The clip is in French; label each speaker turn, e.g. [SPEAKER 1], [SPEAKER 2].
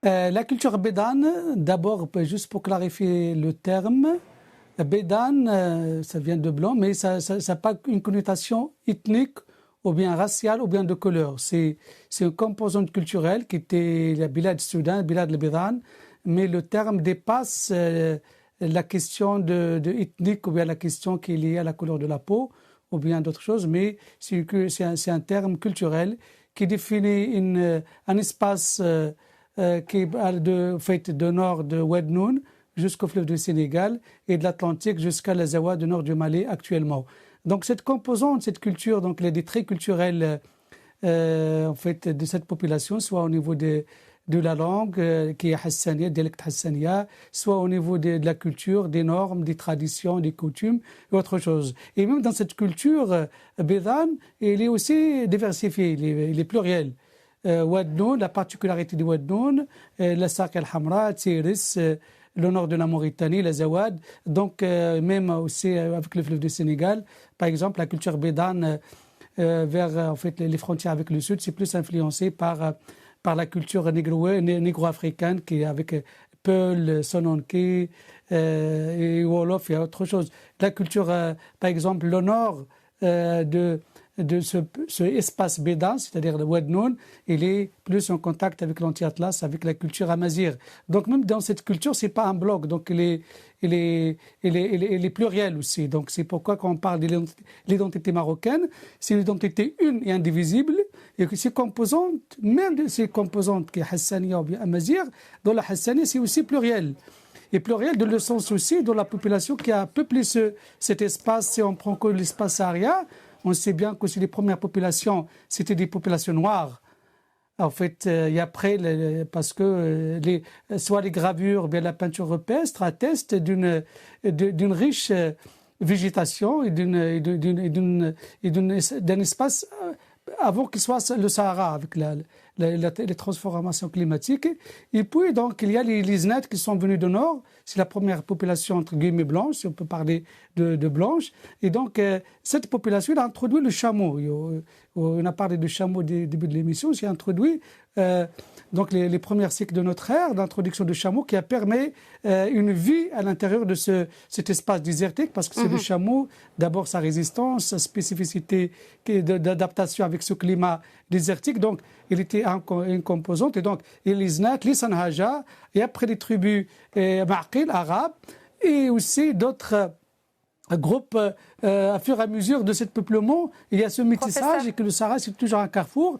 [SPEAKER 1] La culture bédane, d'abord, juste pour clarifier le terme, bédane, ça vient de blanc, mais ça n'a pas une connotation ethnique ou bien raciale ou bien de couleur. C'est une composante culturelle qui était la Bilad Soudan, Bilad le Bédane, mais le terme dépasse la question de ethnique ou bien la question qui est liée à la couleur de la peau ou bien d'autres choses, mais c'est un terme culturel qui définit un espace qui est de nord de Oued-Noun jusqu'au fleuve du Sénégal et de l'Atlantique jusqu'à la Zawa du nord du Mali actuellement. Donc cette composante, cette culture, donc les traits culturels de cette population, soit au niveau de la langue qui est hassania, dialecte hassania, soit au niveau de la culture, des normes, des traditions, des coutumes et autre chose. Et même dans cette culture, bédane, il est aussi diversifié, il est pluriel. Oued-Noun, la particularité de Oued-Noun, la Sark el-Hamra, Tiris, le nord de la Mauritanie, la Zawad, donc même aussi avec le fleuve du Sénégal. Par exemple, la culture bédane vers les frontières avec le sud, c'est plus influencé par la culture négro-africaine qui est avec Peul, Sononké et Wolof et autre chose. La culture, par exemple, le nord de ce espace bédane, c'est-à-dire le Oued-Noun, il est plus en contact avec l'anti-Atlas, avec la culture amazigh. Donc même dans cette culture, c'est pas un bloc, donc il est pluriel aussi. Donc c'est pourquoi quand on parle de l'identité marocaine, c'est une identité une et indivisible, et que ces composantes, même de ces composantes qui est hassania ou bien amazigh, dans la hassania, c'est aussi pluriel. Et pluriel dans le sens aussi de la population qui a peuplé cet espace. Si on prend que l'espace sahara, on sait bien que les premières populations, c'était des populations noires. En fait, et après, parce que soit les gravures, bien la peinture rupestre attestent d'une riche végétation et d'un espace avant qu'il soit le Sahara, avec les transformations climatiques. Et puis, donc, il y a les Znat qui sont venus du nord. C'est la première population, entre guillemets, blanche, si on peut parler de blanche. Et donc, cette population a introduit le chameau. On a parlé du chameau au début de l'émission. J'ai introduit donc les premiers cycles de notre ère, l'introduction du chameau qui a permis une vie à l'intérieur de cet espace désertique, parce que c'est le chameau, d'abord sa résistance, sa spécificité d'adaptation avec ce climat désertique. Donc, il était une composante. Et donc, les Znat, les Sanhaja, et après les tribus Ma'qil, arabes, et aussi d'autres groupes, à fur et à mesure de ce peuplement, il y a ce métissage et que le Sahara, c'est toujours un carrefour.